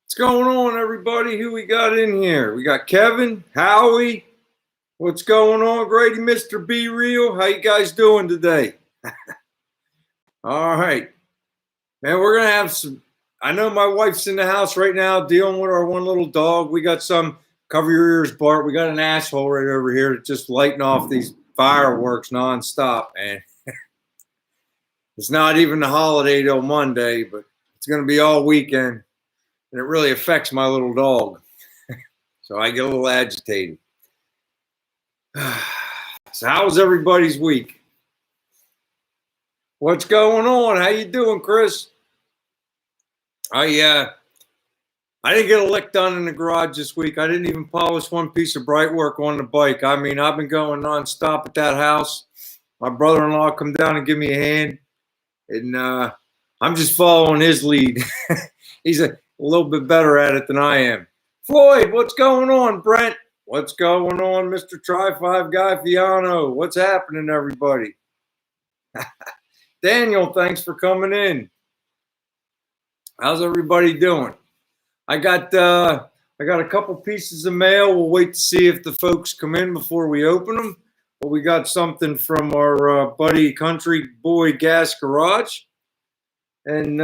What's going on, everybody? Who we got in here? We got Kevin, Howie. What's going on, Grady, Mr. Be Real? How you guys doing today? All right. Man, we're going to have some. I know my wife's in the house right now dealing with our one little dog. We got some, cover your ears, Bart. We got an asshole right over here that's just lighting off these fireworks nonstop, man. It's not even the holiday till Monday, but it's going to be all weekend. And it really affects my little dog. So I get a little agitated. So how was everybody's week? What's going on? How you doing, Chris? I didn't get a lick done in the garage this week. I didn't even polish one piece of bright work on the bike. I mean, I've been going nonstop at that house. My brother-in-law come down and give me a hand. And I'm just following his lead. He's a little bit better at it than I am. Floyd, what's going on? Brent, what's going on? Mr. Tri-5 Guy Fiano, what's happening, everybody? Daniel, thanks for coming in. How's everybody doing? I got a couple pieces of mail. We'll wait to see if the folks come in before we open them. But we got something from our buddy Country Boy Gas Garage. And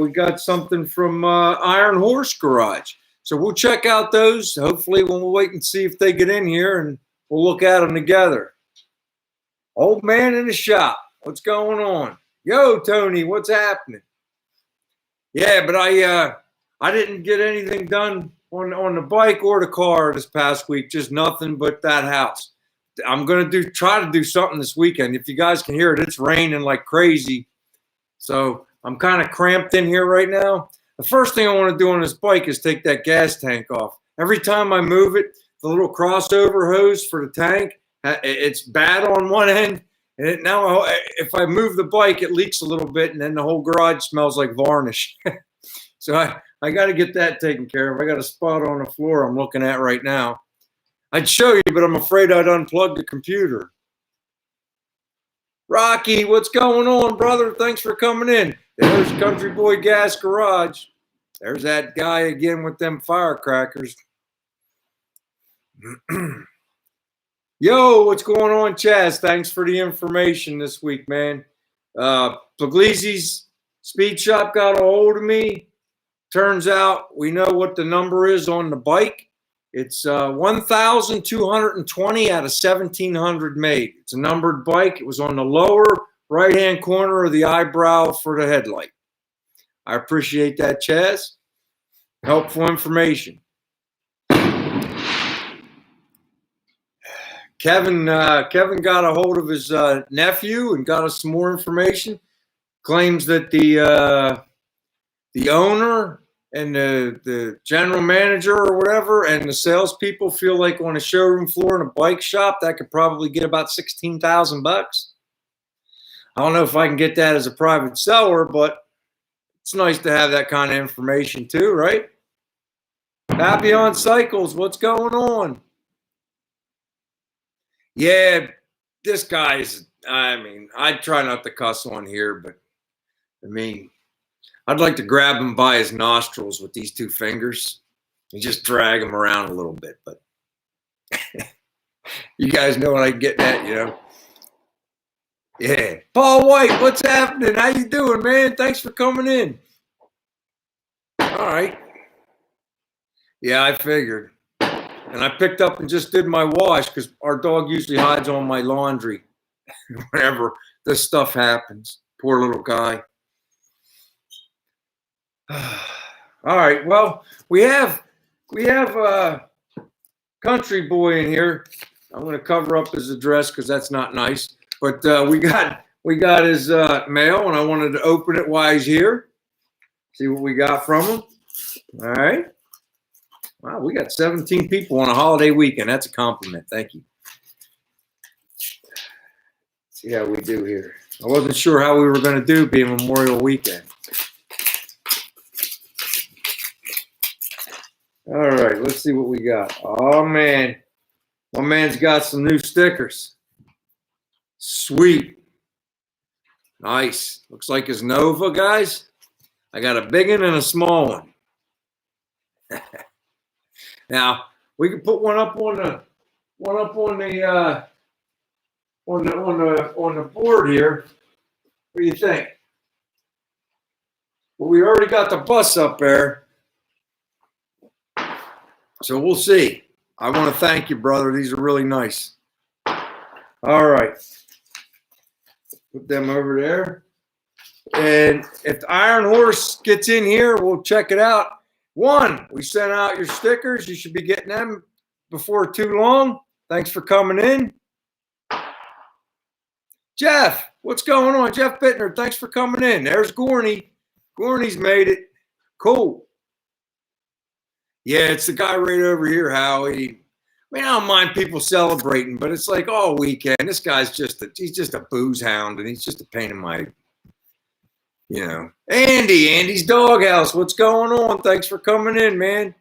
we got something from Iron Horse Garage. So we'll check out those. Hopefully we'll wait and see if they get in here and we'll look at them together. Old man in the shop. What's going on? Yo, Tony, what's happening? Yeah, but I didn't get anything done on the bike or the car this past week. Just nothing but that house. I'm going to try to do something this weekend. If you guys can hear it, it's raining like crazy. So I'm kind of cramped in here right now. The first thing I want to do on this bike is take that gas tank off. Every time I move it, the little crossover hose for the tank, it's bad on one end. And now if I move the bike, it leaks a little bit, and then the whole garage smells like varnish. So I got to get that taken care of. I got a spot on the floor I'm looking at right now. I'd show you, but I'm afraid I'd unplug the computer. Rocky, what's going on, brother? Thanks for coming in. There's Country Boy Gas Garage. There's that guy again with them firecrackers. Yo, what's going on, Chaz? Thanks for the information this week, man. Puglisi's Speed Shop got a hold of me. Turns out we know what the number is on the bike. It's 1,220 out of 1,700 made. It's a numbered bike. It was on the lower right-hand corner of the eyebrow for the headlight. I appreciate that, Chaz. Helpful information. Kevin got a hold of his nephew and got us some more information. Claims that the owner and the general manager or whatever and the salespeople feel like on a showroom floor in a bike shop that could probably get about $16,000. I don't know if I can get that as a private seller, but it's nice to have that kind of information too, right? Happy on Cycles, what's going on? Yeah, this guy's, I try not to cuss on here, but I'd like to grab him by his nostrils with these two fingers and just drag him around a little bit. But you guys know what I'm getting at, you know? Yeah. Paul White, what's happening? How you doing, man? Thanks for coming in. All right. Yeah, I figured. And I picked up and just did my wash because our dog usually hides on my laundry whenever this stuff happens. Poor little guy. All right. Well, we have Country Boy in here. I'm going to cover up his address because that's not nice. But we got his mail, and I wanted to open it while he's here. See what we got from him. All right. Wow, we got 17 people on a holiday weekend. That's a compliment. Thank you. Let's see how we do here. I wasn't sure how we were going to do being Memorial Weekend. All right, let's see what we got. Oh, man. My man's got some new stickers. Sweet. Nice. Looks like his Nova, guys. I got a big one and a small one. Now we can put one up on the on the board here. What do you think? Well, we already got the bus up there, so we'll see. I want to thank you, brother. These are really nice. All right, put them over there. And if the Iron Horse gets in here, we'll check it out. One, we sent out your stickers. You should be getting them before too long. Thanks for coming in. Jeff, what's going on? Jeff Bittner, thanks for coming in. There's Gorney. Gorney's made it. Cool. Yeah, it's the guy right over here, Howie. I mean, I don't mind people celebrating, but it's like all weekend. This guy's he's just a booze hound, and he's just a pain in my, you know. Andy's Doghouse. What's going on? Thanks for coming in, man.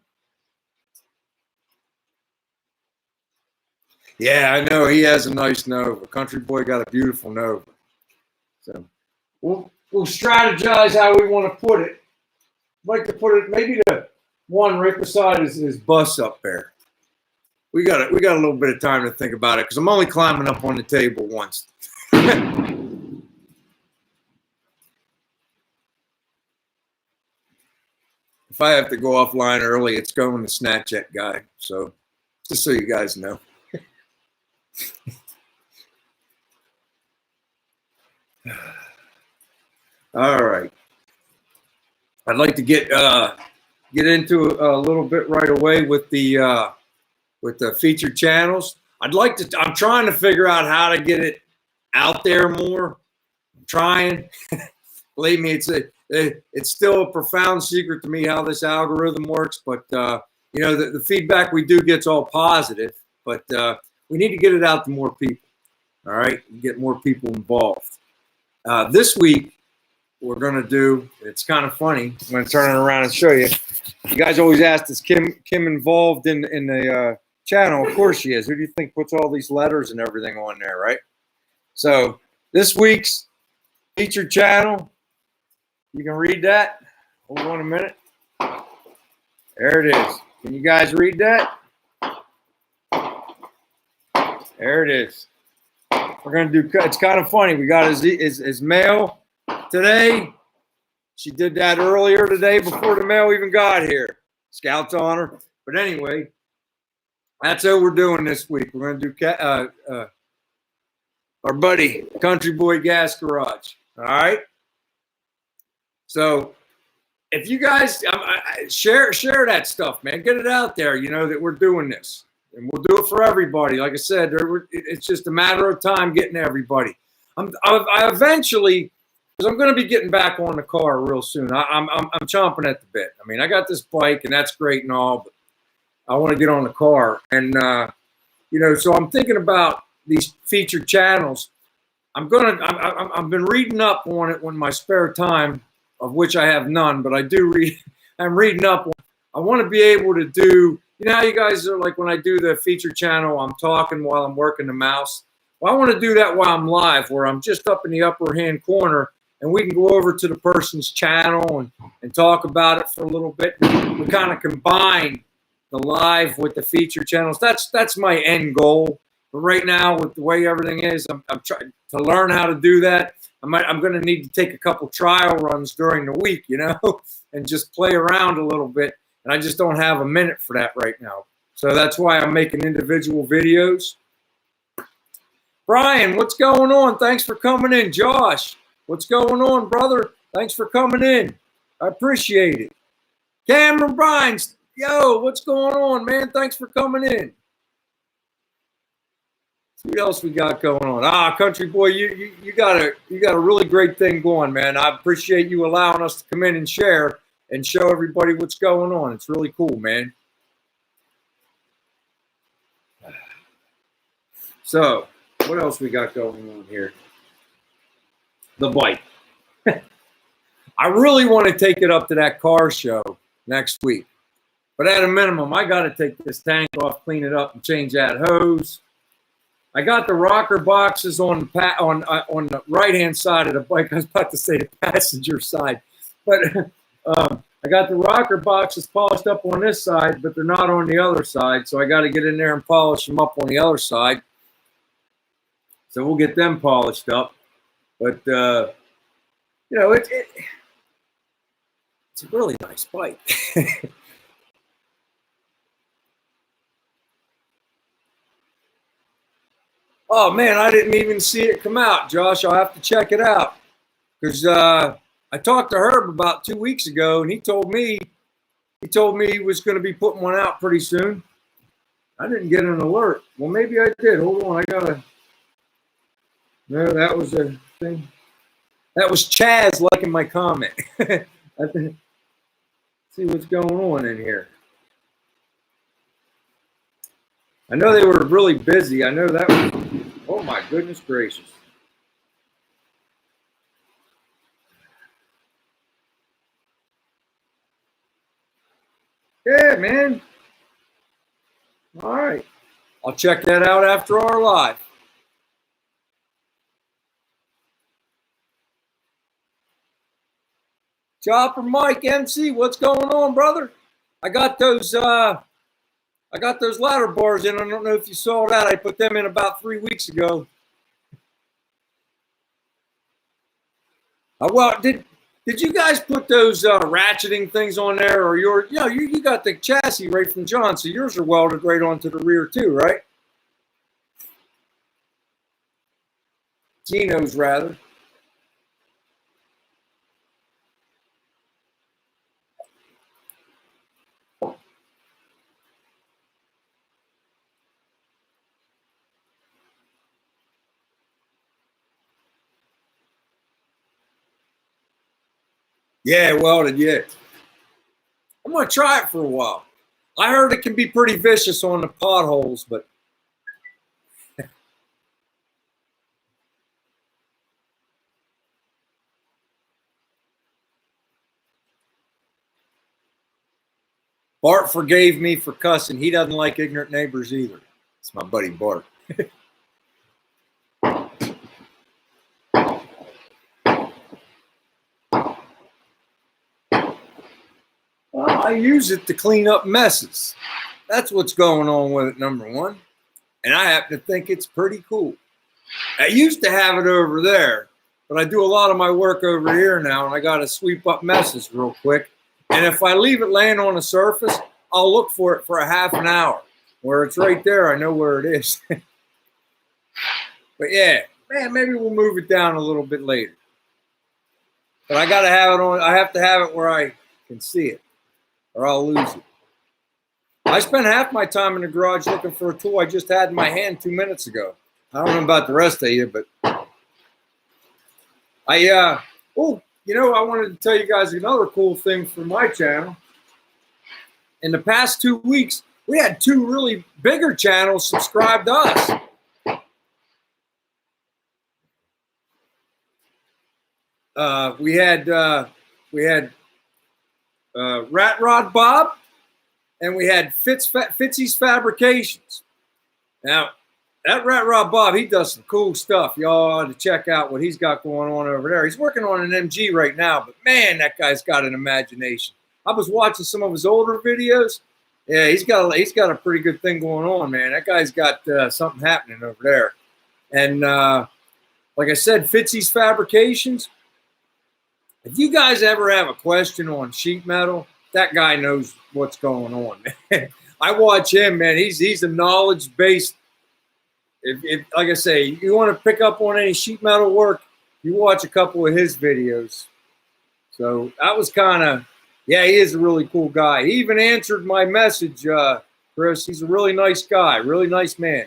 Yeah, I know. He has a nice Nova. Country Boy got a beautiful Nova. So we'll strategize how we want to put it. I'd like to put it maybe the one right beside his bus up there. We got a little bit of time to think about it because I'm only climbing up on the table once. If I have to go offline early, it's going to Snapchat guy. So just so you guys know. All right. I'd like to get into a little bit right away with the featured channels. I'm trying to figure out how to get it out there more. I'm trying. Believe me, it's still a profound secret to me how this algorithm works. But you know, the feedback we do get's all positive. But we need to get it out to more people. All right, get more people involved. This week, we're going to do, it's kind of funny. I'm going to turn it around and show you. You guys always ask, is Kim involved in the channel? Of course she is. Who do you think puts all these letters and everything on there, right? So this week's featured channel, you can read that. Hold on a minute. There it is. Can you guys read that? There it is. We're going to do, it's kind of funny. We got his mail today. She did that earlier today before the mail even got here. Scouts on her. But anyway, that's what we're doing this week. We're going to do our buddy, Country Boy Gas Garage. All right? So if you guys share that stuff, man. Get it out there, you know, that we're doing this. And we'll do it for everybody. Like I said, it's just a matter of time getting to everybody. I eventually, because I'm going to be getting back on the car real soon. I'm chomping at the bit. I mean, I got this bike, and that's great and all, but I want to get on the car. And, you know, so I'm thinking about these featured channels. I've been reading up on it in my spare time, of which I have none, but I do read. I'm reading up on. I want to be able to do. You know how you guys are like when I do the feature channel, I'm talking while I'm working the mouse. Well, I want to do that while I'm live, where I'm just up in the upper hand corner, and we can go over to the person's channel and talk about it for a little bit. We kind of combine the live with the feature channels. That's my end goal. But right now, with the way everything is, I'm trying to learn how to do that. I'm going to need to take a couple trial runs during the week, you know, and just play around a little bit. And I just don't have a minute for that right now. So that's why I'm making individual videos. Brian, what's going on? Thanks for coming in. Josh, what's going on, brother? Thanks for coming in. I appreciate it. Cameron Brines, yo, what's going on, man? Thanks for coming in. What else we got going on? Country Boy, you got a really great thing going, man. I appreciate you allowing us to come in and share and show everybody what's going on. It's really cool, man. So, what else we got going on here? The bike. I really want to take it up to that car show next week. But at a minimum, I got to take this tank off, clean it up, and change that hose. I got the rocker boxes on the right-hand side of the bike. I was about to say the passenger side. But I got the rocker boxes polished up on this side, but they're not on the other side. So I got to get in there and polish them up on the other side. So we'll get them polished up. But, you know, it's a really nice bike. Oh, man, I didn't even see it come out, Josh. I'll have to check it out. Because I talked to Herb about 2 weeks ago, and he told me he was going to be putting one out pretty soon. I didn't get an alert. Well, maybe I did. Hold on, I gotta. No, that was a thing. That was Chaz liking my comment. See what's going on in here. I know they were really busy. I know that was. Oh my goodness gracious. Yeah, man. All right. I'll check that out after our live. Chopper Mike MC, what's going on, brother? I got those ladder bars in. I don't know if you saw that. I put them in about 3 weeks ago. Well, did you guys put those ratcheting things on there, or you got the chassis right from John, so yours are welded right onto the rear too, right? Gino's rather. Yeah, welded, yeah. I'm going to try it for a while. I heard it can be pretty vicious on the potholes, but. Bart forgave me for cussing. He doesn't like ignorant neighbors either. It's my buddy Bart. Well, I use it to clean up messes. That's what's going on with it, number one. And I happen to think it's pretty cool. I used to have it over there, but I do a lot of my work over here now, and I got to sweep up messes real quick. And if I leave it laying on the surface, I'll look for it for a half an hour. Where it's right there, I know where it is. But yeah, man, maybe we'll move it down a little bit later. But I got to have it on. I have to have it where I can see it, or I'll lose it. I spent half my time in the garage looking for a tool I just had in my hand 2 minutes ago. I don't know about the rest of you, but I wanted to tell you guys another cool thing for my channel. In the past 2 weeks, we had 2 really bigger channels subscribe to us. We had Rat Rod Bob, and we had Fitzy's Fabrications. Now, that Rat Rod Bob, he does some cool stuff. Y'all ought to check out what he's got going on over there. He's working on an MG right now, but man, that guy's got an imagination. I was watching some of his older videos. Yeah, he's got a pretty good thing going on, man. That guy's got something happening over there. And like I said, Fitzy's Fabrications. If you guys ever have a question on sheet metal, that guy knows what's going on. I watch him, man. He's a knowledge-based. If like I say, you want to pick up on any sheet metal work, you watch a couple of his videos. So that was kind of, yeah, he is a really cool guy. He even answered my message, Chris. He's a really nice guy, really nice man.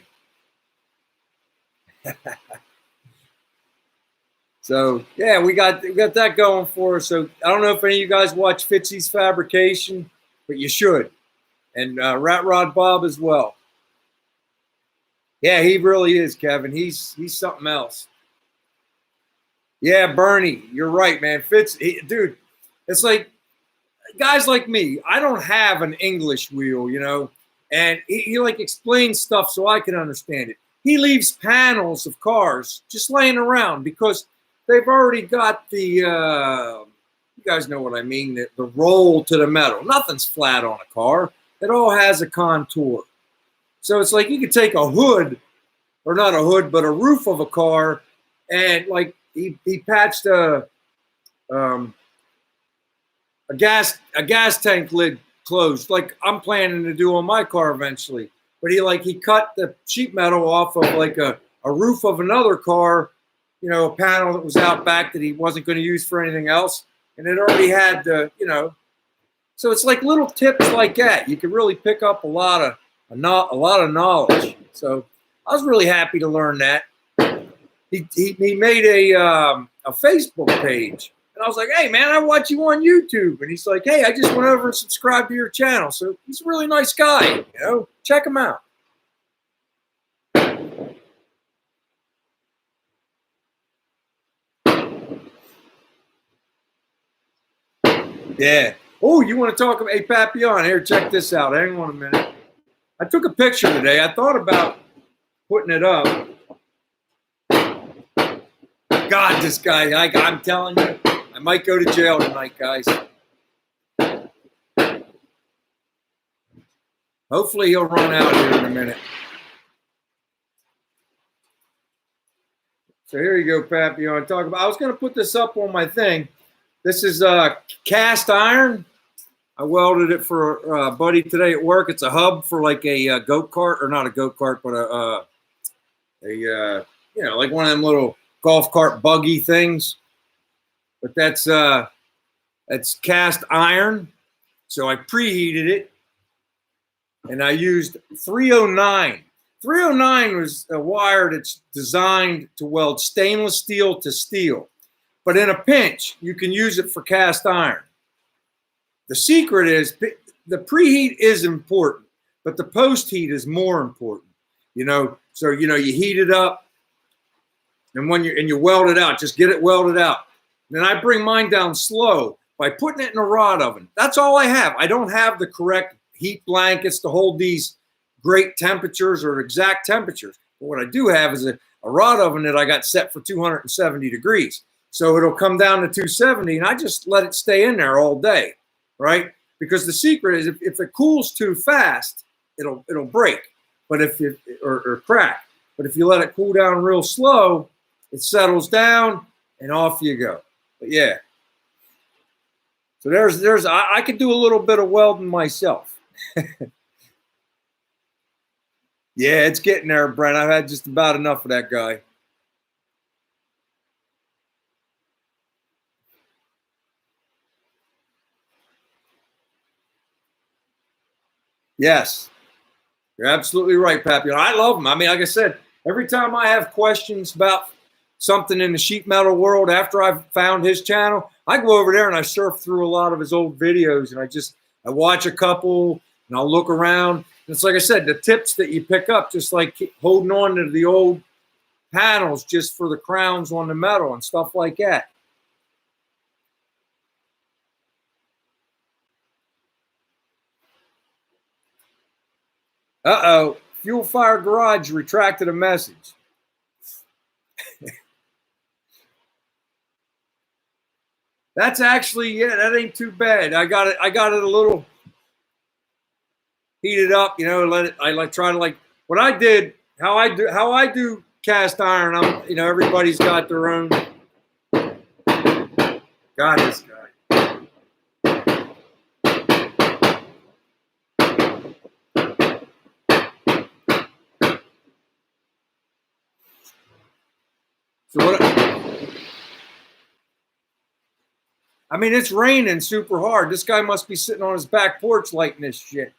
So yeah, we got that going for us. So I don't know if any of you guys watch Fitzy's Fabrication, but you should, and Rat Rod Bob as well. Yeah, he really is, Kevin. He's something else. Yeah, Bernie, you're right, man. Dude, it's like guys like me. I don't have an English wheel, you know, and he like explains stuff so I can understand it. He leaves panels of cars just laying around because they've already got the you guys know what I mean, the roll to the metal. Nothing's flat on a car. It all has a contour. So it's like you could take a hood, or not a hood, but a roof of a car, and like he patched a gas tank lid closed, like I'm planning to do on my car eventually. But he cut the sheet metal off of like a roof of another car, you know, a panel that was out back that he wasn't going to use for anything else, and it already had the, you know. So it's like little tips like that. You can really pick up a lot of knowledge. So I was really happy to learn that. He made a Facebook page, and I was like, "Hey man, I watch you on YouTube." And he's like, "Hey, I just went over and subscribed to your channel." So he's a really nice guy, you know. Check him out. Yeah. Oh, you want to talk about? Hey, Papillon, here, check this out. Hang on a minute. I took a picture today. I thought about putting it up. God, this guy, I'm telling you, I might go to jail tonight, guys. Hopefully he'll run out here in a minute. So here you go, Papillon. Talk about. I was going to put this up on my thing. This is cast iron. I welded it for a buddy today at work. It's a hub for like a go-kart, or not a go-kart, but you know, like one of them little golf cart buggy things. But that's cast iron. So I preheated it, and I used 309. 309 was a wire that's designed to weld stainless steel to steel. But in a pinch, you can use it for cast iron. The secret is the preheat is important, but the post heat is more important. You know, so you know you heat it up, and when you weld it out, just get it welded out. And then I bring mine down slow by putting it in a rod oven. That's all I have. I don't have the correct heat blankets to hold these great temperatures or exact temperatures. But what I do have is a rod oven that I got set for 270 degrees. So it'll come down to 270, and I just let it stay in there all day, right? Because the secret is if it cools too fast, it'll break, but or crack. But if you let it cool down real slow, it settles down and off you go. But yeah. So I could do a little bit of welding myself. Yeah, it's getting there, Brent. I've had just about enough of that guy. Yes, you're absolutely right, Pappy. I love them. I mean, like I said, every time I have questions about something in the sheet metal world after I've found his channel, I go over there and I surf through a lot of his old videos, and I watch a couple, and I'll look around. And it's like I said, the tips that you pick up, just like holding on to the old panels just for the crowns on the metal and stuff like that. Uh-oh, Fuel Fire Garage retracted a message. That's actually, yeah, that ain't too bad. I got it a little heated up, you know, try to like what I did, how I do cast iron. You know, everybody's got their own. God, this guy. So what? I mean, it's raining super hard. This guy must be sitting on his back porch lighting this shit.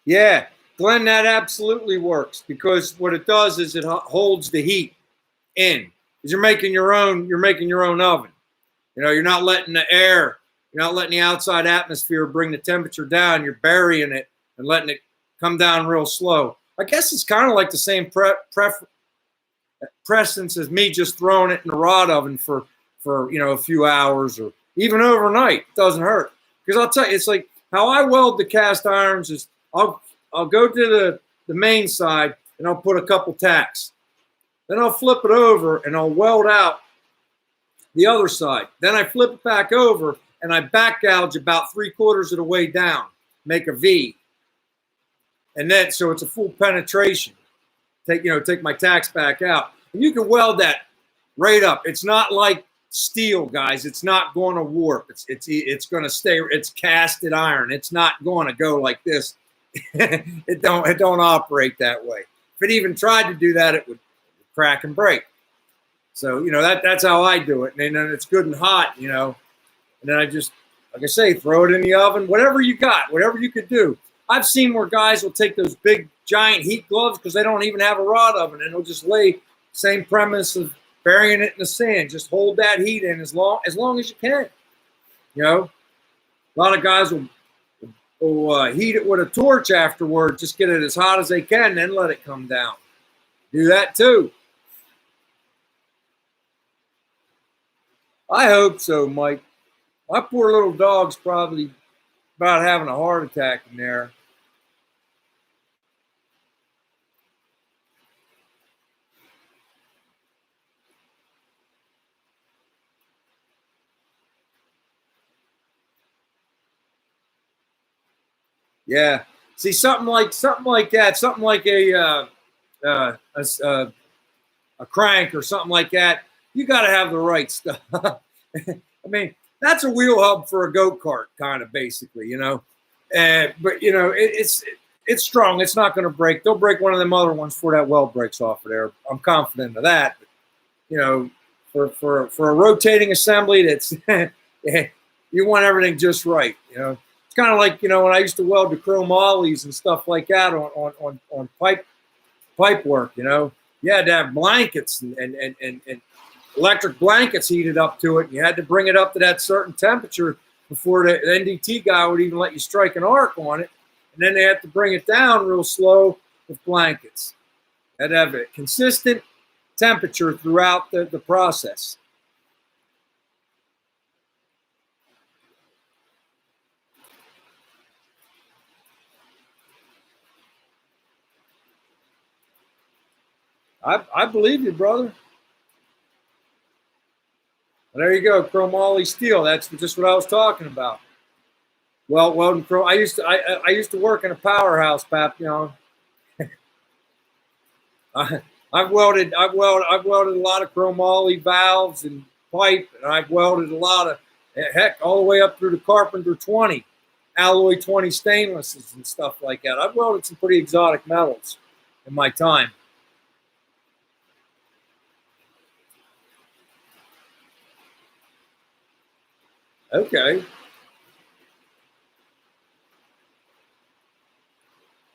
Yeah, Glenn, that absolutely works, because what it does is it holds the heat in. Because you're making your own oven. You know, you're not letting the outside atmosphere bring the temperature down. You're burying it and letting it come down real slow. I guess it's kind of like the same precedence as me just throwing it in the rod oven for you know, a few hours or even overnight. It doesn't hurt. Because I'll tell you, it's like how I weld the cast irons is I'll go to the main side and I'll put a couple tacks. Then I'll flip it over and I'll weld out the other side. Then I flip it back over and I back gouge about 3/4 of the way down, make a V. And then, so it's a full penetration. Take my tacks back out. And you can weld that right up. It's not like steel, guys. It's not going to warp. It's going to stay. It's casted iron. It's not going to go like this. It don't operate that way. If it even tried to do that, it would crack and break. So that's how I do it. And then it's good and hot, and then I just, like I say, throw it in the oven. Whatever you got, whatever you could do. I've seen where guys will take those big giant heat gloves because they don't even have a rod oven, and they'll just lay same premise of burying it in the sand. Just hold that heat in as long as you can. A lot of guys will heat it with a torch afterward, just get it as hot as they can, then let it come down. Do that too. I hope so, Mike. My poor little dog's probably about having a heart attack in there. Yeah. See, something like that, something like a crank or something like that. You got to have the right stuff. I mean, that's a wheel hub for a go-kart, kind of basically, but it's strong. It's not going to break. They'll break one of them other ones before that weld breaks off of there. I'm confident of that. But, for a rotating assembly, that's you want everything just right. It's kind of like when I used to weld the chromollies and stuff like that on pipe work. You had to have blankets and electric blankets heated up to it. And you had to bring it up to that certain temperature before the NDT guy would even let you strike an arc on it. And then they had to bring it down real slow with blankets. Had to have a consistent temperature throughout the process. I believe you, brother. There you go, chromoly steel. That's just what I was talking about. Well, welding chrome. I used to work in a powerhouse, Pap. I've welded a lot of chromoly valves and pipe, and I've welded a lot of all the way up through the Carpenter 20, alloy 20 stainlesses and stuff like that. I've welded some pretty exotic metals in my time. Okay.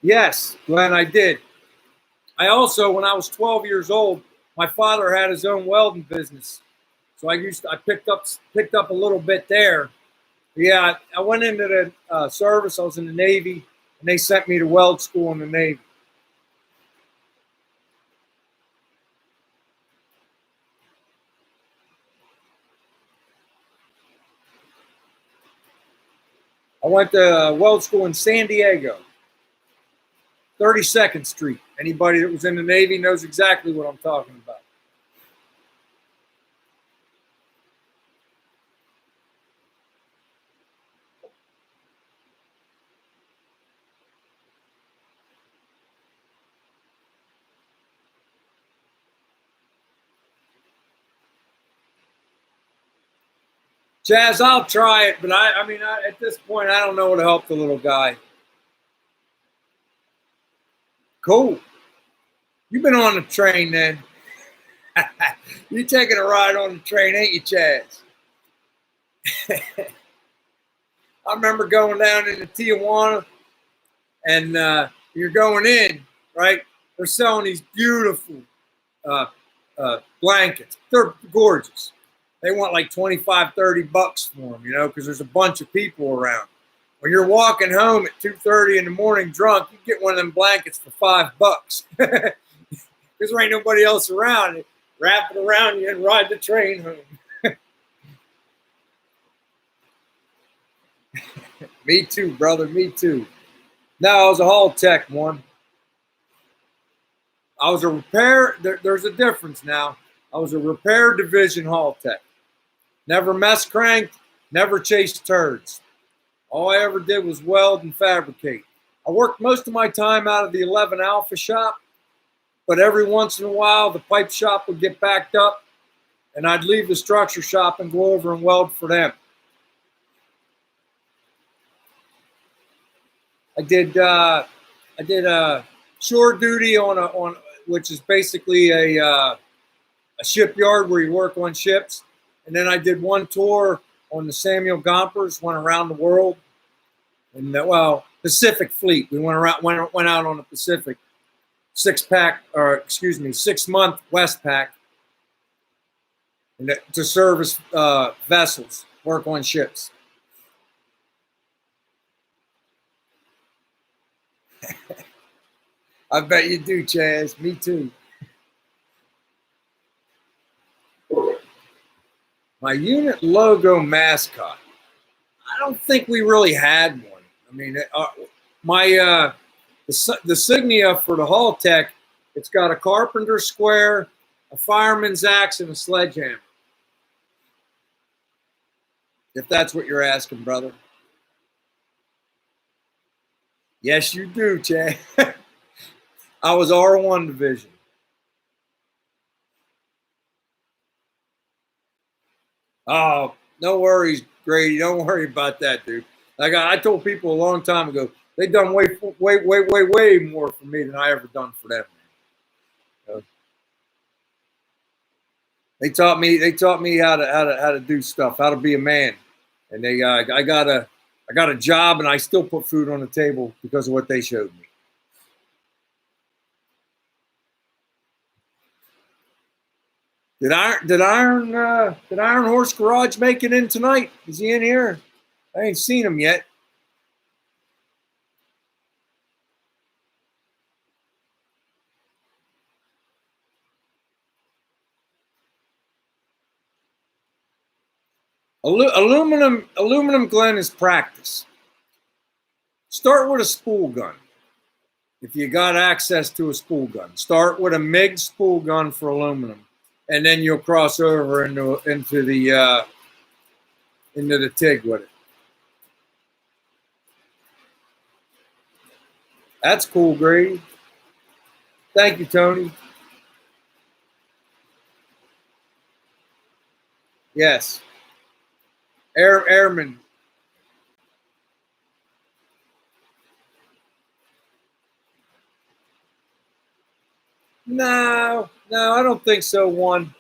Yes, Glenn, I did. I also, when I was 12 years old, my father had his own welding business, so I picked up a little bit there. Yeah, I went into the service. I was in the Navy, and they sent me to weld school in the Navy. I went to weld school in San Diego, 32nd Street. Anybody that was in the Navy knows exactly what I'm talking about. Chaz, I'll try it, but I mean, at this point, I don't know what to help the little guy. Cool. You've been on the train then. You taking a ride on the train, ain't you, Chaz? I remember going down into Tijuana, and you're going in, right? They're selling these beautiful blankets. They're gorgeous. They want like $25, $30 for them, because there's a bunch of people around. When you're walking home at 2:30 in the morning drunk, you get one of them blankets for $5 because there ain't nobody else around. Wrap it around you and ride the train home. Me too, brother. Me too. No, I was a Hall Tech one. I was a repair. There's a difference now. I was a repair division hall tech. Never mess cranked, never chased turds. All I ever did was weld and fabricate. I worked most of my time out of the 11 Alpha shop, but every once in a while the pipe shop would get backed up and I'd leave the structure shop and go over and weld for them. I did shore duty on which is basically a shipyard where you work on ships. And then I did one tour on the Samuel Gompers, went around the world. And Pacific Fleet. We went out on the Pacific 6-month Westpac and to service vessels, work on ships. I bet you do, Chaz. Me too. My unit logo mascot. I don't think we really had one. I mean, the insignia for the Hall Tech, it's got a carpenter square, a fireman's axe, and a sledgehammer. If that's what you're asking, brother. Yes, you do, Chad. I was R1 division. Oh, no worries, Grady. Don't worry about that, dude. Like I told people a long time ago, they done way more for me than I ever done for them. They taught me how to do stuff, how to be a man, and I got a job, and I still put food on the table because of what they showed me. Did Iron Horse Garage make it in tonight? Is he in here? I ain't seen him yet. Aluminum Glen is practice. Start with a spool gun. If you got access to a spool gun, start with a MIG spool gun for aluminum, and then you'll cross over into the TIG with it. That's cool, Grady. Thank you, Tony. Yes. Airman. No, I don't think so. One.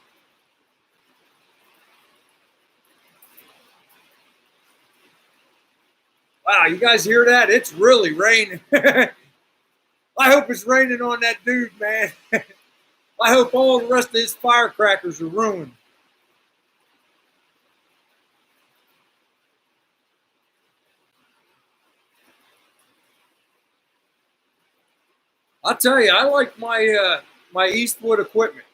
Wow, you guys hear that? It's really raining. I hope it's raining on that dude, man. I hope all the rest of his firecrackers are ruined. I'll tell you, I like my Eastwood equipment.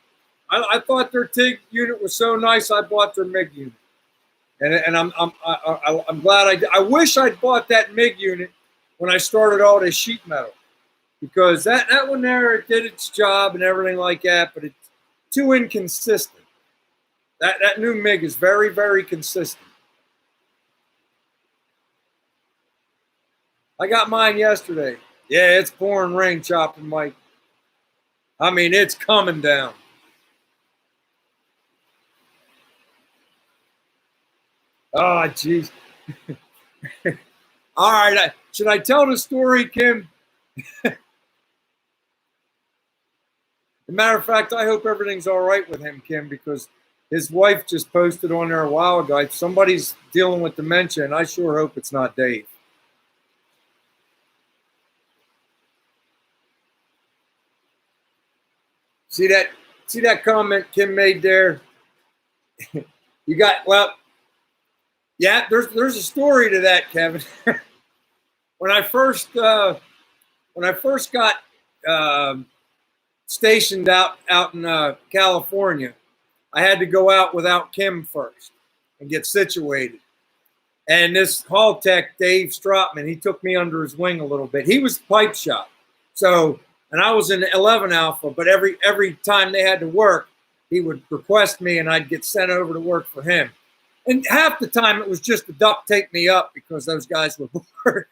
I thought their TIG unit was so nice. I bought their MIG unit, and I'm glad I did. I wish I'd bought that MIG unit when I started all this sheet metal, because that one there, it did its job and everything like that, but it's too inconsistent. That new MIG is very, very consistent. I got mine yesterday. Yeah, it's pouring rain, Chopping Mike. I mean, it's coming down. Oh, jeez. All right. Should I tell the story, Kim? As a matter of fact, I hope everything's all right with him, Kim, because his wife just posted on there a while ago. If somebody's dealing with dementia, and I sure hope it's not Dave. See that comment Kim made there? You got, well, yeah, there's a story to that, Kevin. when I first got stationed out in California, I had to go out without Kim first and get situated. And this hall tech, Dave Strotman, he took me under his wing a little bit. He was pipe shop. So and I was in 11 Alpha, but every time they had to work, he would request me and I'd get sent over to work for him. And half the time it was just to duct tape me up because those guys were bored.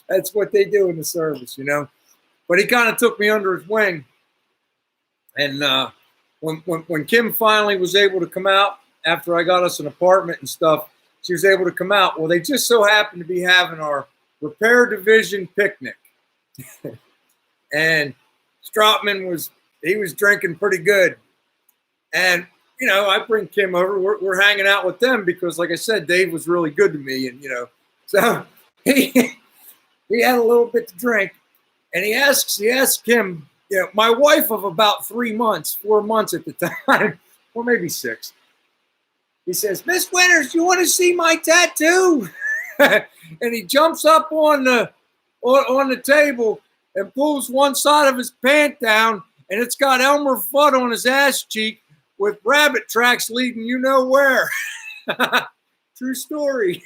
That's what they do in the service, you know. But he kind of took me under his wing. And when Kim finally was able to come out after I got us an apartment and stuff, she was able to come out. Well, they just so happened to be having our repair division picnic. And Stropman was drinking pretty good. And, you know, I bring Kim over. We're hanging out with them because, like I said, Dave was really good to me. And, you know, so he had a little bit to drink. And he asked Kim, you know, my wife of about 4 months at the time, or maybe 6. He says, Miss Winters, you want to see my tattoo? And he jumps up on the table and pulls one side of his pant down, and it's got Elmer Fudd on his ass cheek with rabbit tracks leading you know where. True story.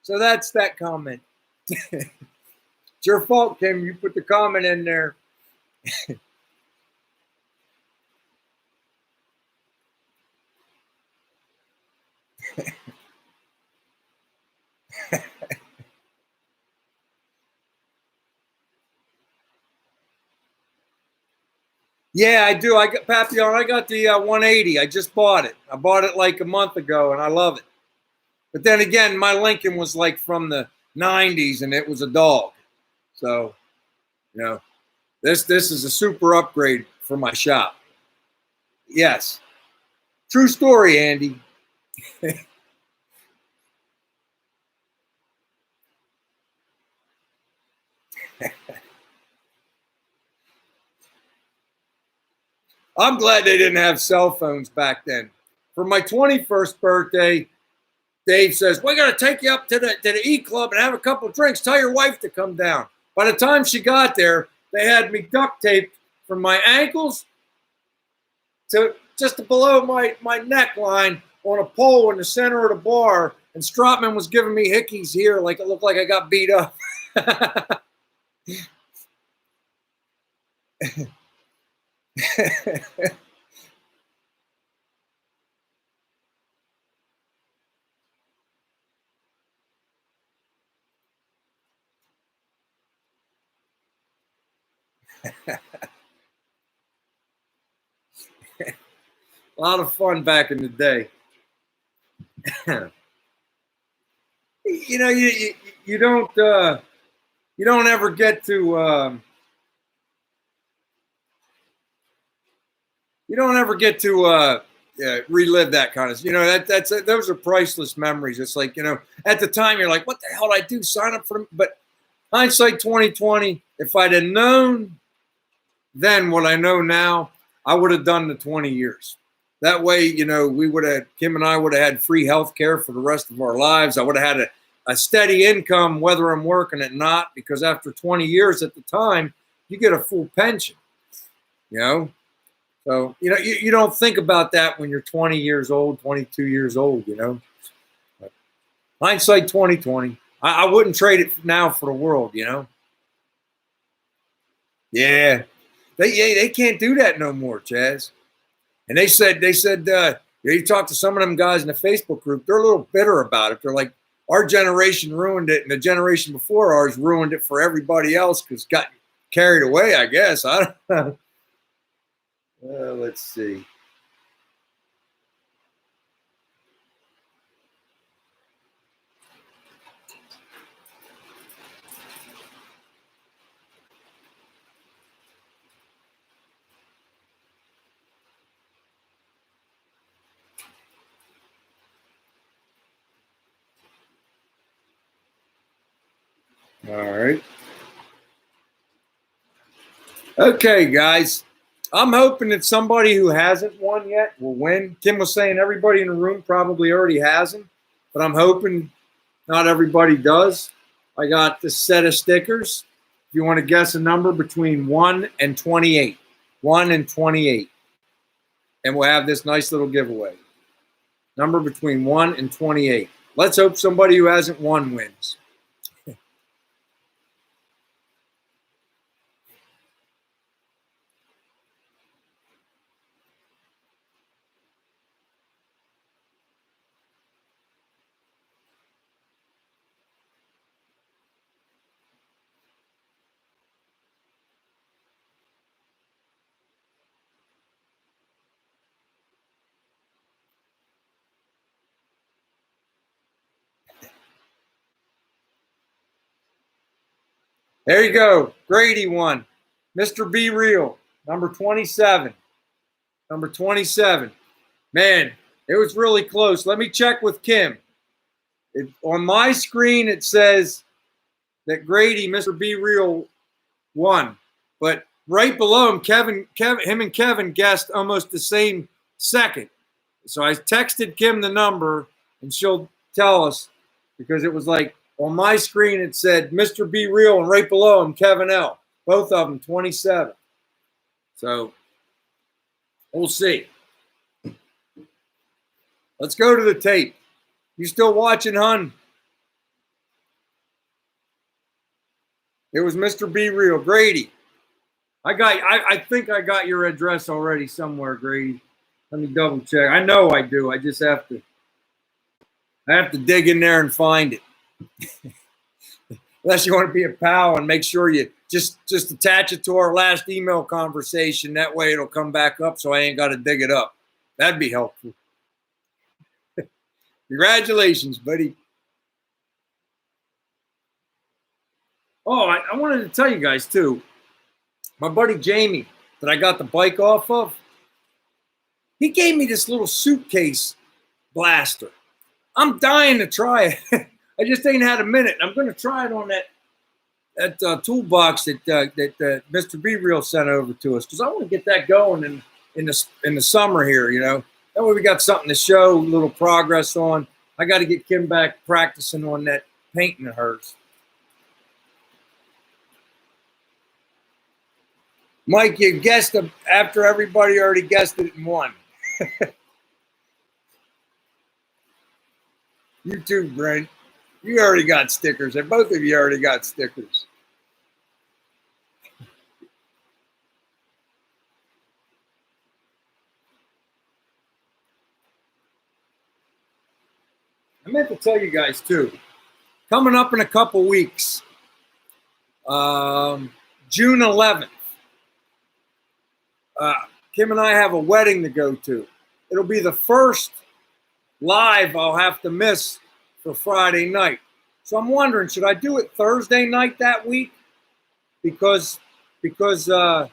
So that's that comment. It's your fault, Kim. You put the comment in there. Yeah, I do. I got Papillon. I got the 180. I just bought it. I bought it like a month ago, and I love it. But then again, my Lincoln was like from the 90s, and it was a dog. So, you know, this is a super upgrade for my shop. Yes. True story, Andy. I'm glad they didn't have cell phones back then. For my 21st birthday, Dave says, we're going to take you up to the E Club and have a couple of drinks. Tell your wife to come down. By the time she got there, they had me duct taped from my ankles to just below my neckline on a pole in the center of the bar. And Stropman was giving me hickeys here like it looked like I got beat up. A lot of fun back in the day. You know, you don't ever get to relive that kind of, you know, those are priceless memories. It's like, you know, at the time you're like, what the hell did I do? Sign up for them? But hindsight 2020, if I'd have known then what I know now, I would have done the 20 years. That way, you know, Kim and I would have had free health care for the rest of our lives. I would have had a steady income, whether I'm working or not, because after 20 years at the time, you get a full pension, you know? So, you know, you don't think about that when you're 20 years old, 22 years old, you know? But hindsight 2020. I wouldn't trade it now for the world, you know? Yeah. They can't do that no more, Chaz. And they said, you talk to some of them guys in the Facebook group, they're a little bitter about it. They're like, our generation ruined it, and the generation before ours ruined it for everybody else because got carried away, I guess. I don't know. Let's see. All right. Okay, guys. I'm hoping that somebody who hasn't won yet will win. Kim was saying everybody in the room probably already has them, but I'm hoping not everybody does. I got this set of stickers. If you want to guess a number between 1 and 28. 1 and 28. And we'll have this nice little giveaway. Number between 1 and 28. Let's hope somebody who hasn't won wins. There you go. Grady won. Mr. Be Real, number 27. Number 27. Man, it was really close. Let me check with Kim. On my screen, it says that Grady, Mr. Be Real, won. But right below him, him and Kevin guessed almost the same second. So I texted Kim the number, and she'll tell us, because it was like on my screen it said Mr. Be Real, and right below him Kevin L. Both of them 27. So we'll see. Let's go to the tape. You still watching, hun? It was Mr. Be Real, Grady. I think I got your address already somewhere, Grady. Let me double check. I know I do. I just have to dig in there and find it. Unless you want to be a pal and make sure you just attach it to our last email conversation. That way it'll come back up so I ain't got to dig it up. That'd be helpful. Congratulations, buddy. Oh, I wanted to tell you guys, too. My buddy Jamie that I got the bike off of, he gave me this little suitcase blaster. I'm dying to try it. I just ain't had a minute. I'm going to try it on that toolbox that Mr. Be Real sent over to us, because I want to get that going in the summer here, you know. That way we got something to show, a little progress on. I got to get Kim back practicing on that painting of hers. Mike, you guessed them after everybody already guessed it and won. You too, Brent. You already got stickers, and both of you already got stickers. I meant to tell you guys, too, coming up in a couple weeks, June 11th, Kim and I have a wedding to go to. It'll be the first live I'll have to miss for Friday night. So I'm wondering, should I do it Thursday night that week? Because I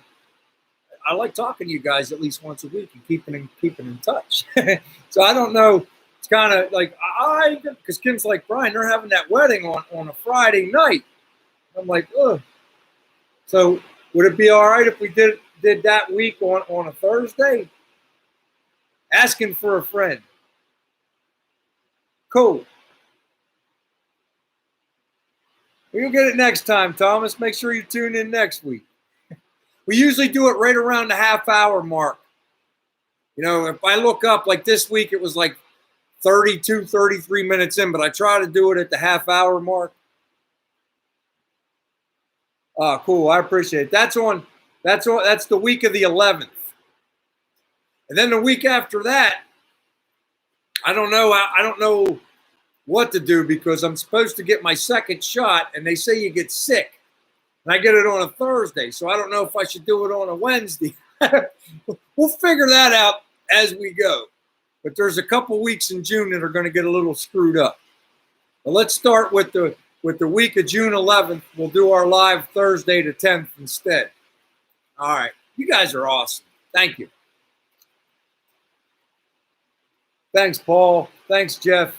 like talking to you guys at least once a week and keeping in touch. So I don't know. It's kind of like, because Kim's like, Brian, they're having that wedding on a Friday night. I'm like, ugh. So would it be all right if we did that week on a Thursday? Asking for a friend. Cool. We'll get it next time, Thomas. Make sure you tune in next week. We usually do it right around the half-hour mark. You know, if I look up, like this week, it was like 32, 33 minutes in, but I try to do it at the half-hour mark. Oh, cool. I appreciate it. That's the week of the 11th. And then the week after that, I don't know what to do, because I'm supposed to get my second shot, and they say you get sick. And I get it on a Thursday, so I don't know if I should do it on a Wednesday. We'll figure that out as we go. But there's a couple weeks in June that are going to get a little screwed up. But let's start with the week of June 11th. We'll do our live Thursday the 10th instead. All right. You guys are awesome. Thank you. Thanks, Paul. Thanks, Jeff.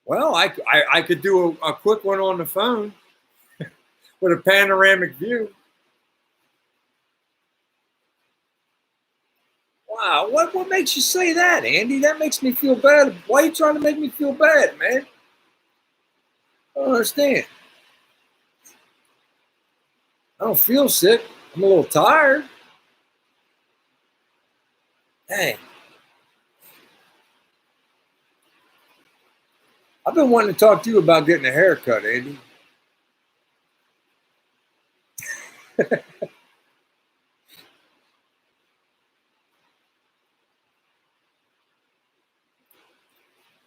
Well, I could do a quick one on the phone with a panoramic view. Wow, what makes you say that, Andy? That makes me feel bad. Why are you trying to make me feel bad, man? I don't understand. I don't feel sick. I'm a little tired. Dang. I've been wanting to talk to you about getting a haircut, Andy.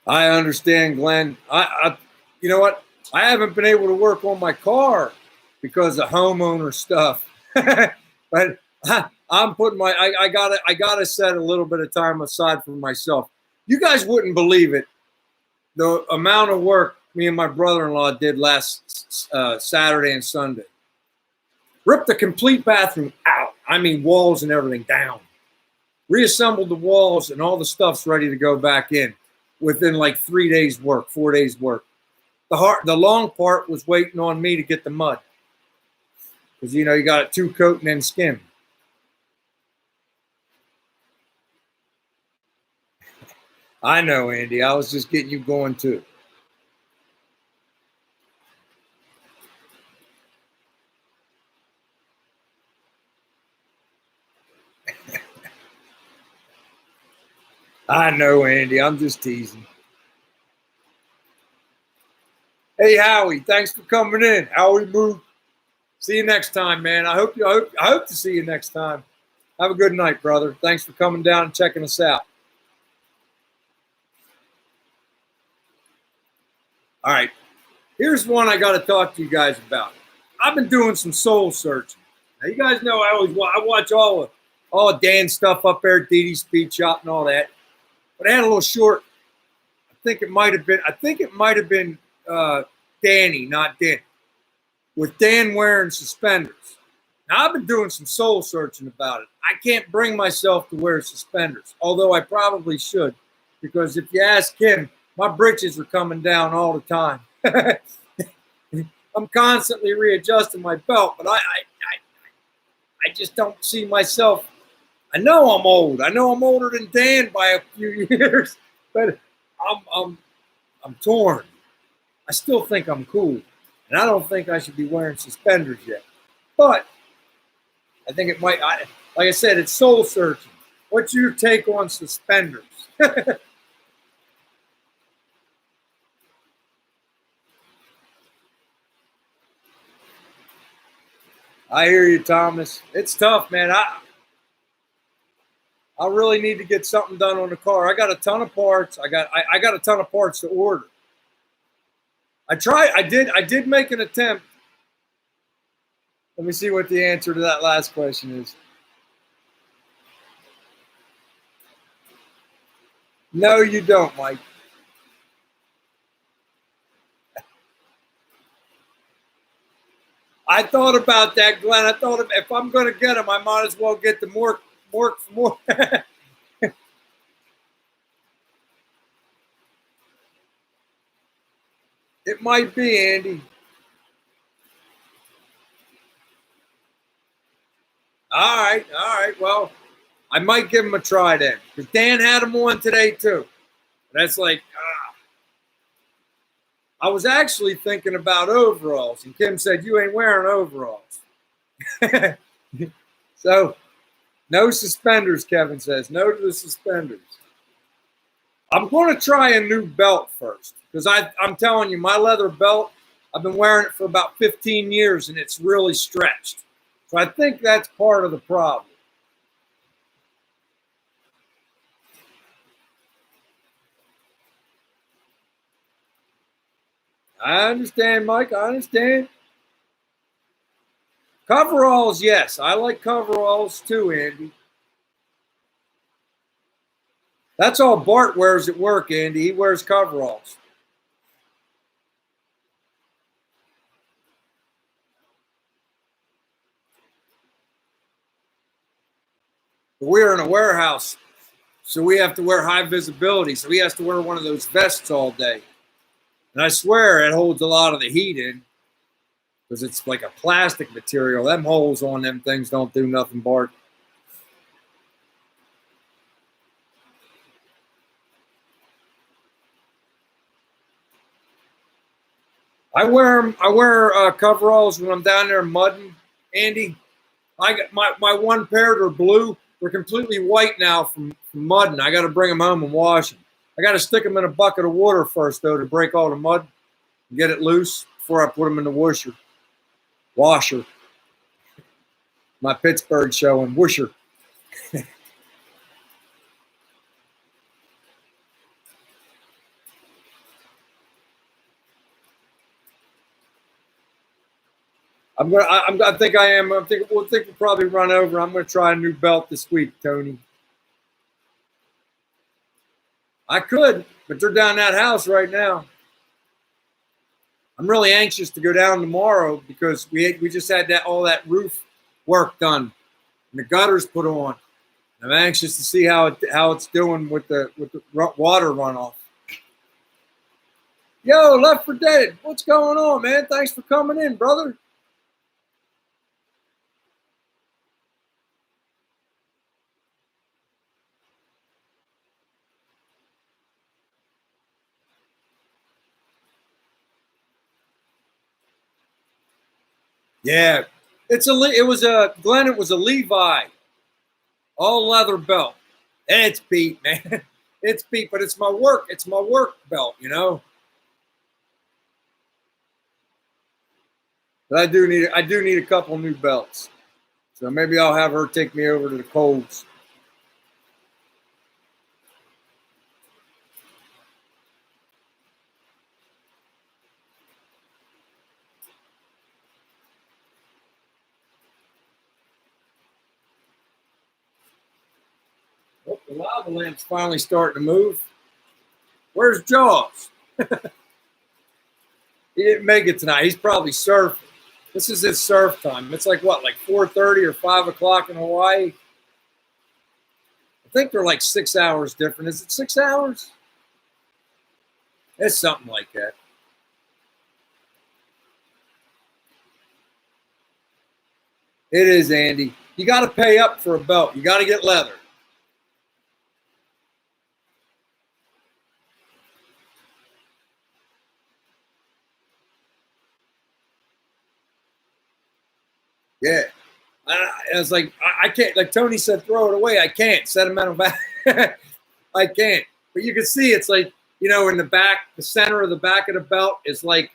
I understand, Glenn. You know what? I haven't been able to work on my car because of homeowner stuff. But I'm putting I gotta set a little bit of time aside for myself. You guys wouldn't believe it, the amount of work me and my brother-in-law did last Saturday and Sunday. Ripped the complete bathroom out. I mean, walls and everything down. Reassembled the walls, and all the stuff's ready to go back in within like 3 days' work, 4 days' work. The long part was waiting on me to get the mud. Because, you know, you got it 2-coat and then skim. I know, Andy. I was just getting you going, too. I know, Andy. I'm just teasing. Hey, Howie. Thanks for coming in. Howie Moo. See you next time, man. I hope to see you next time. Have a good night, brother. Thanks for coming down and checking us out. All right. Here's one I got to talk to you guys about. I've been doing some soul searching. Now, you guys know I watch all Dan's stuff up there at Dee Speed Shop and all that. But I had a little short. I think it might have been Danny, not Dan, with Dan wearing suspenders. Now, I've been doing some soul searching about it. I can't bring myself to wear suspenders, although I probably should, because if you ask him, my britches are coming down all the time. I'm constantly readjusting my belt, but I just don't see myself. I know I'm old. I know I'm older than Dan by a few years, but I'm torn. I still think I'm cool, and I don't think I should be wearing suspenders yet. But I think it might. Like I said, it's soul searching. What's your take on suspenders? I hear you, Thomas. It's tough, man. I really need to get something done on the car. I got a ton of parts. I got a ton of parts to order. I did make an attempt. Let me see what the answer to that last question is. No, you don't, Mike. I thought about that, Glenn. I thought if I'm going to get them, I might as well get the more. It might be, Andy. All right. Well, I might give him a try then, because Dan had him on today too. That's like, I was actually thinking about overalls, and Kim said, you ain't wearing overalls. So, no suspenders, Kevin says. No to the suspenders. I'm going to try a new belt first, because I'm telling you, my leather belt, I've been wearing it for about 15 years, and it's really stretched. So I think that's part of the problem. I understand, Mike. I understand. Coveralls, yes. I like coveralls too, Andy. That's all Bart wears at work, Andy. He wears coveralls. We're in a warehouse, so we have to wear high visibility. So he has to wear one of those vests all day. And I swear it holds a lot of the heat in, because it's like a plastic material. Them holes on them things don't do nothing, Bart. I wear coveralls when I'm down there mudding, Andy. I got my one pair are blue. They're completely white now from mudding. I got to bring them home and wash them. I got to stick them in a bucket of water first, though, to break all the mud and get it loose before I put them in the washer. My Pittsburgh showing, whoosher. I think I am. We'll probably run over. I'm going to try a new belt this week, Tony. I could, but they're down that house right now. I'm really anxious to go down tomorrow because we just had all that roof work done and the gutters put on. I'm anxious to see how it's doing with the water runoff. Yo, Left for Dead, what's going on, man? Thanks for coming in, brother. Yeah, it was a Glenn. It was a Levi, all leather belt, and it's beat, man. It's beat, but it's my work. It's my work belt, you know. But I do need a couple new belts, so maybe I'll have her take me over to the Coles. Oh, the lava lamp's finally starting to move. Where's Jaws? He didn't make it tonight. He's probably surfing. This is his surf time. It's like what, like 4:30 or 5 o'clock in Hawaii? I think they're like 6 hours different. Is it 6 hours? It's something like that. It is, Andy. You got to pay up for a belt. You got to get leather. Yeah. I was like, I can't. Like Tony said, throw it away. I can't. Sentimental value. I can't. But you can see it's like, you know, in the back, the center of the back of the belt is like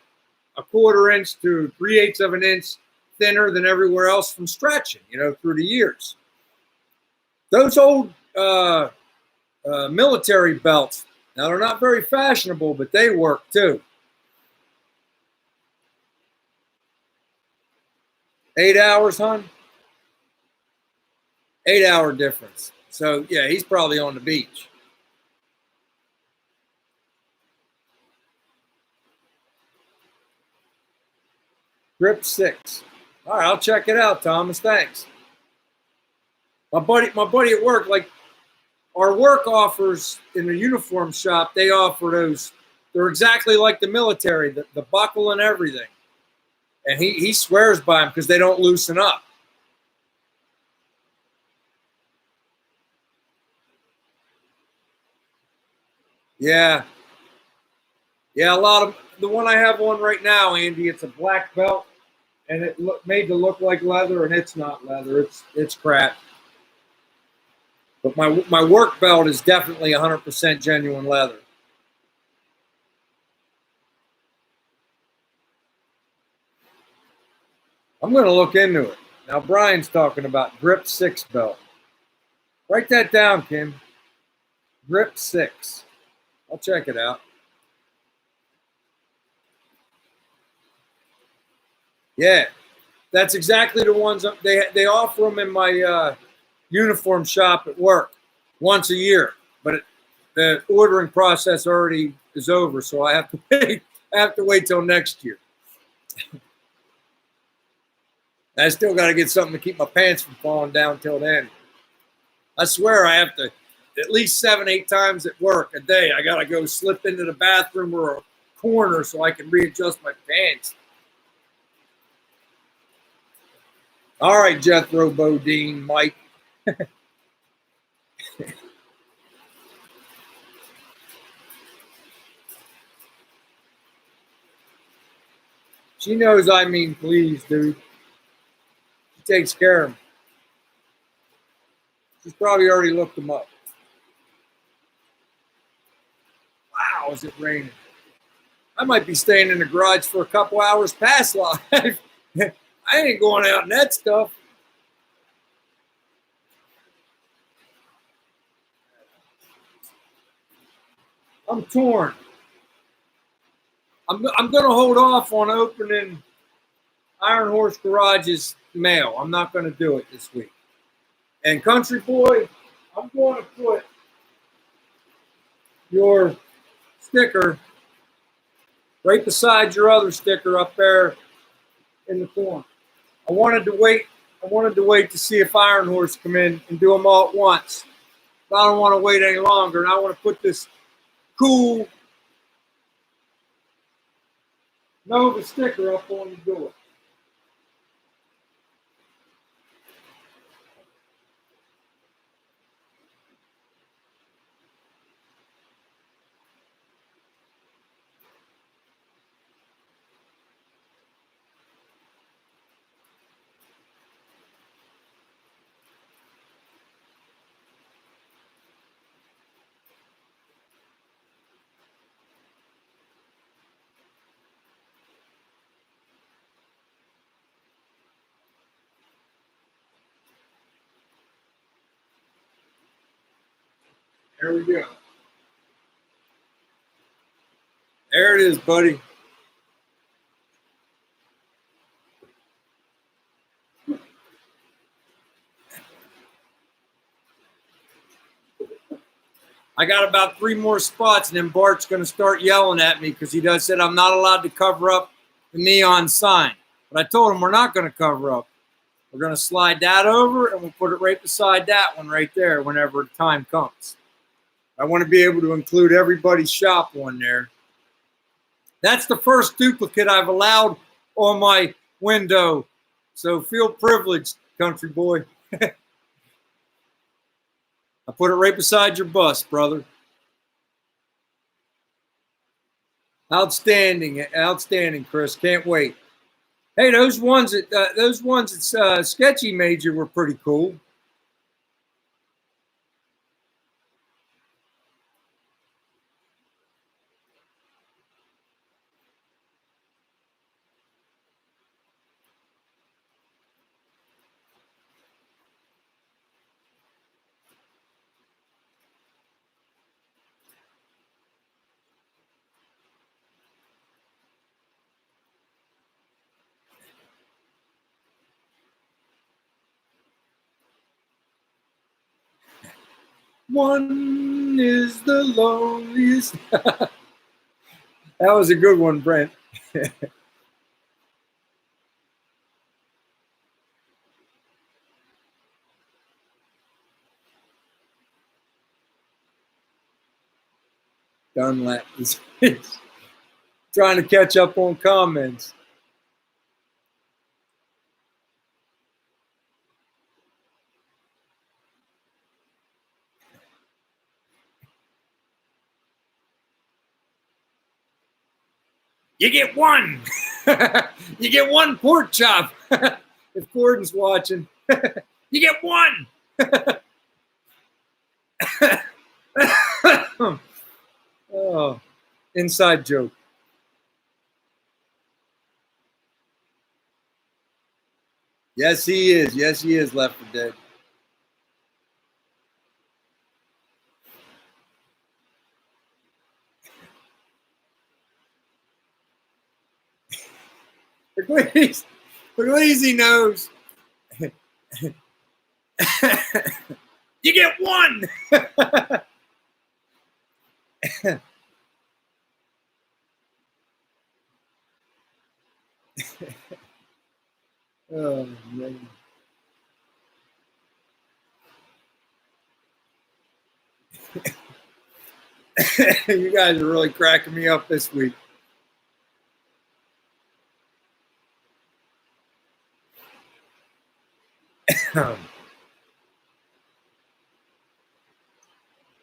a 1/4 inch to 3/8 of an inch thinner than everywhere else from stretching, you know, through the years. Those old military belts, now they're not very fashionable, but they work too. 8 hours, hon? 8-hour difference. So, yeah, he's probably on the beach. Grip 6. All right, I'll check it out, Thomas. Thanks. My buddy at work, like our work offers in the uniform shop, they offer those. They're exactly like the military, the buckle and everything. And he swears by them because they don't loosen up. Yeah. Yeah, a lot of the one I have on right now, Andy, it's a black belt and it made to look like leather, and it's not leather. It's crap. But my work belt is definitely 100% genuine leather. I'm going to look into it. Now, Brian's talking about Grip 6 belt. Write that down, Kim. Grip 6. I'll check it out. Yeah, that's exactly the ones they offer them in my uniform shop at work once a year. But the ordering process already is over, so I have to wait. I have to wait till next year. I still got to get something to keep my pants from falling down till then. I swear I have to at least 7-8 times at work a day. I got to go slip into the bathroom or a corner so I can readjust my pants. All right, Jethro Bodine, Mike. She knows I mean please, dude. She takes care of him. She's probably already looked them up. Wow, is it raining? I might be staying in the garage for a couple hours past live. I ain't going out in that stuff. I'm torn. I'm going to hold off on opening Iron Horse Garage's mail. I'm not going to do it this week. And Country Boy, I'm going to put your sticker right beside your other sticker up there in the corner. I wanted to wait to see if Iron Horse come in and do them all at once. But I don't want to wait any longer, and I want to put this cool Nova sticker up on the door. There we go. There it is, buddy. I got about 3 more spots, and then Bart's going to start yelling at me because he said I'm not allowed to cover up the neon sign. But I told him we're not going to cover up. We're going to slide that over, and we'll put it right beside that one right there whenever the time comes. I want to be able to include everybody's shop on there. That's the first duplicate I've allowed on my window. So feel privileged, country boy. I put it right beside your bus, brother. Outstanding, outstanding, Chris. Can't wait. Hey, those ones that Sketchy made you were pretty cool. One is the loneliest. That was a good one, Brent. Dunlap is trying to catch up on comments. You get one. You get one pork chop. If Gordon's watching, you get one. Oh, inside joke. Yes, he is. Yes, he is Left 4 Dead. Puglisi knows. You get one. Oh, man. You guys are really cracking me up this week.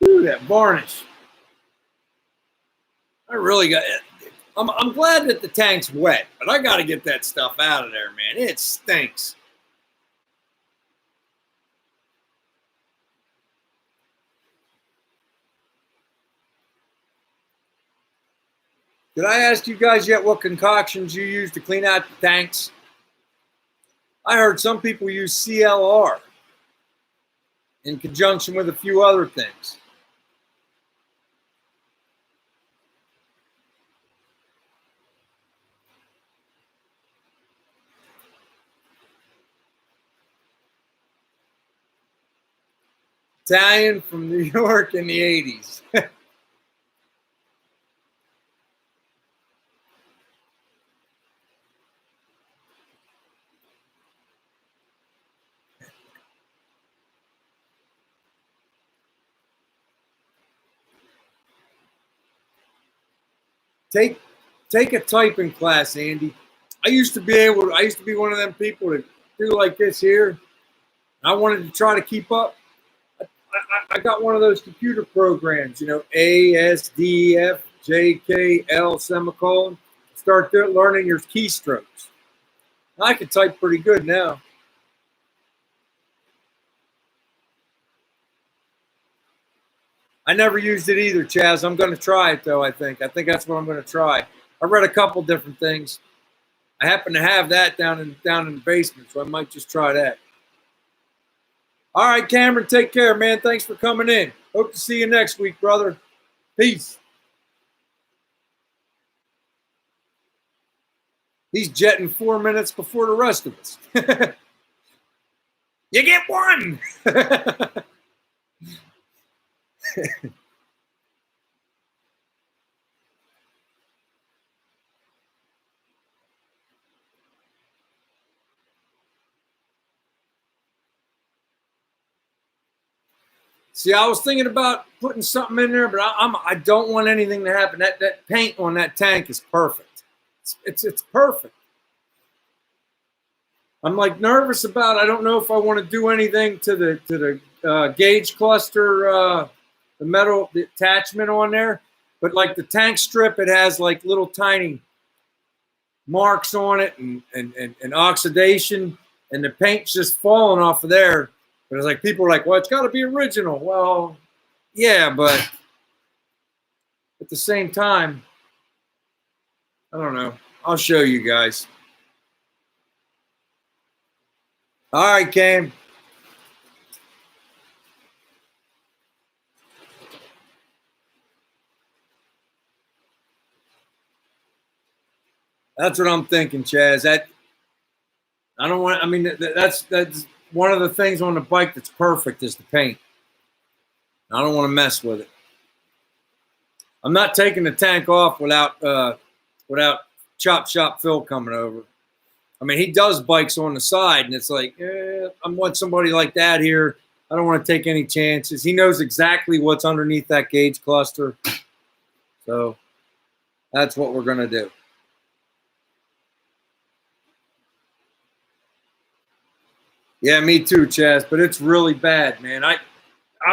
Ooh, that varnish. I really got it. I'm glad that the tank's wet, but I got to get that stuff out of there, man. It stinks. Did I ask you guys yet what concoctions you use to clean out the tanks? I heard some people use CLR in conjunction with a few other things. Italian from New York in the 80s. take a typing class, Andy. I used to be one of them people that do like this here. I wanted to try to keep up. I got one of those computer programs, you know, ASDF, JKL, semicolon. Start learning your keystrokes. I can type pretty good now. I never used it either, Chaz. I'm going to try it, though, I think. I think that's what I'm going to try. I read a couple different things. I happen to have that down in the basement, so I might just try that. All right, Cameron, take care, man. Thanks for coming in. Hope to see you next week, brother. Peace. He's jetting 4 minutes before the rest of us. You get one. See, I was thinking about putting something in there, but I don't want anything to happen. That paint on that tank is perfect. It's perfect. I'm like nervous about. I don't know if I want to do anything to the gauge cluster, the metal the attachment on there, but like the tank strip, it has like little tiny marks on it and oxidation, and the paint's just falling off of there. But it's like people are like, well, it's got to be original. Well, yeah, but at the same time, I don't know. I'll show you guys. All right, Cam. That's what I'm thinking, Chaz. That I don't want. I mean, that's one of the things on the bike that's perfect is the paint. I don't want to mess with it. I'm not taking the tank off without Chop Shop Phil coming over. I mean, he does bikes on the side, and it's like, I want somebody like that here. I don't want to take any chances. He knows exactly what's underneath that gauge cluster. So that's what we're going to do. Yeah, me too, Chaz, but it's really bad, man. I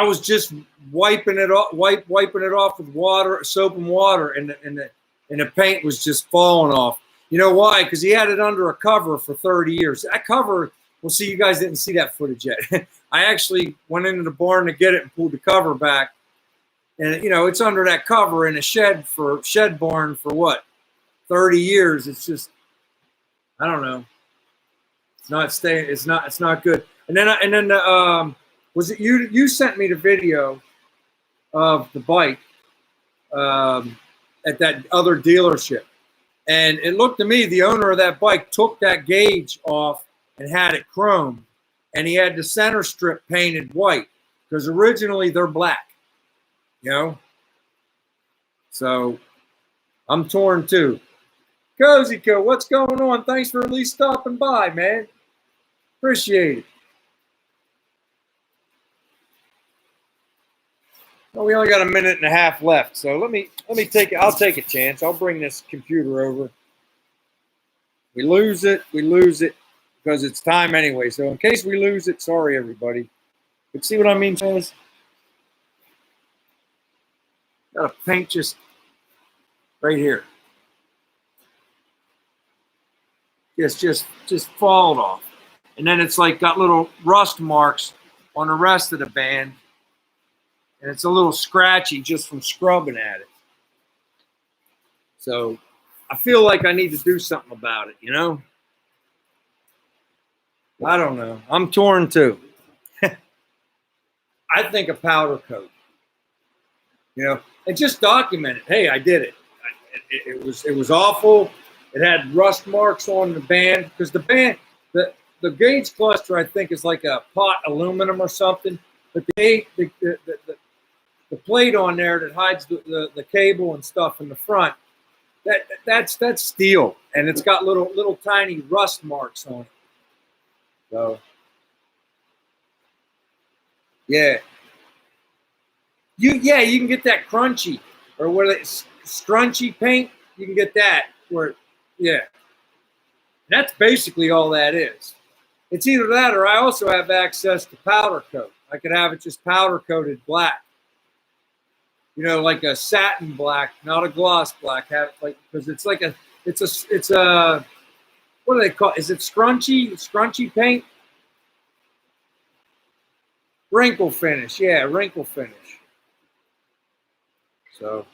was just wiping it off with water, soap and water, and the paint was just falling off. You know why? Because he had it under a cover for 30 years. That cover, well, see, you guys didn't see that footage yet. I actually went into the barn to get it and pulled the cover back. And, you know, it's under that cover in a shed barn for what? 30 years. It's just, I don't know. It's not staying. It's not good. And then was it you sent me the video of the bike at that other dealership. And it looked to me, the owner of that bike took that gauge off and had it chrome. And he had the center strip painted white because originally they're black, you know? So I'm torn too. Cozy Co, what's going on? Thanks for at least stopping by, man. Appreciate it. Well, we only got a minute and a half left, so let me take it. I'll take a chance. I'll bring this computer over. We lose it because it's time anyway. So in case we lose it, sorry everybody. But see what I mean, guys? Got a paint just right here. Just falling off, and then it's like got little rust marks on the rest of the band. And it's a little scratchy just from scrubbing at it. So I feel like I need to do something about it, you know? I don't know. I'm torn too. I think a powder coat, you know, and just document it. Hey, I did it. It was awful. It had rust marks on the band because the gauge cluster, I think, is like a pot aluminum or something. But the plate on there that hides the cable and stuff in the front, that's steel, and it's got little tiny rust marks on it. So yeah, you can get that crunchy or what it's scrunchy paint. you can get that where, yeah. That's basically all that is. It's either that or I also have access to powder coat. I could have it just powder coated black. You know, like a satin black, not a gloss black. Have it like because it's like it's a what do they call? Is it scrunchy paint? Wrinkle finish, yeah, wrinkle finish. So,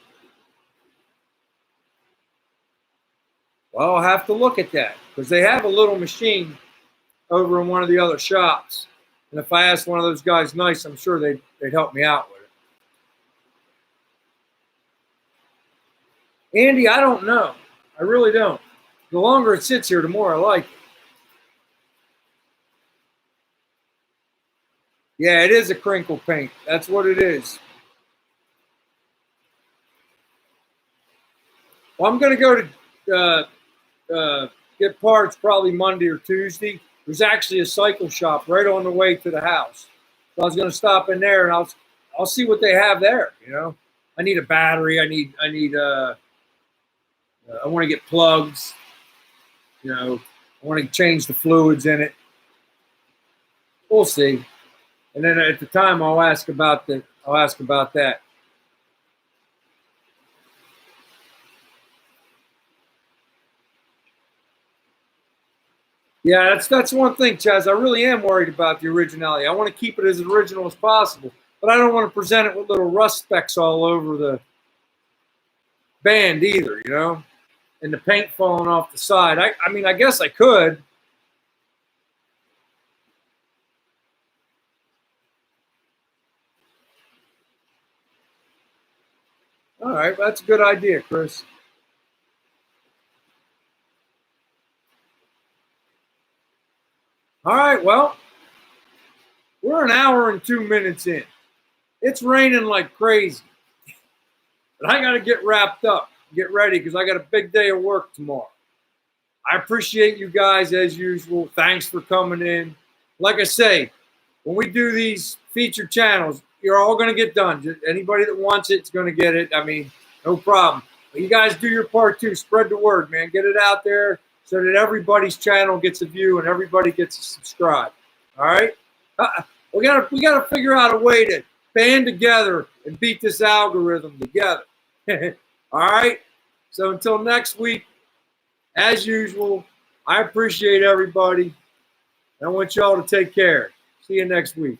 well, I'll have to look at that because they have a little machine over in one of the other shops, and if I ask one of those guys nice, I'm sure they'd help me out with it. Andy, I don't know. I really don't. The longer it sits here, the more I like it. Yeah, it is a crinkle paint. That's what it is. Well, I'm going to go to get parts probably Monday or Tuesday. There's actually a cycle shop right on the way to the house. So I was going to stop in there and I'll see what they have there. You know, I need a battery. I want to get plugs. You know, I want to change the fluids in it. We'll see. And then at the time, I'll ask about that. Yeah, that's one thing, Chaz. I really am worried about the originality. I want to keep it as original as possible, but I don't want to present it with little rust specks all over the band either, you know, and the paint falling off the side. I mean, I guess I could. All right, well, that's a good idea, Chris. All right, well, we're an hour and 2 minutes in. It's raining like crazy. But I got to get wrapped up, get ready, because I got a big day of work tomorrow. I appreciate you guys as usual. Thanks for coming in. Like I say, when we do these featured channels, you're all going to get done. Anybody that wants it's going to get it. I mean, no problem. But you guys do your part too. Spread the word, man. Get it out there so that everybody's channel gets a view and everybody gets a subscribe. All right? We gotta figure out a way to band together and beat this algorithm together. All right? So until next week, as usual, I appreciate everybody. I want y'all to take care. See you next week.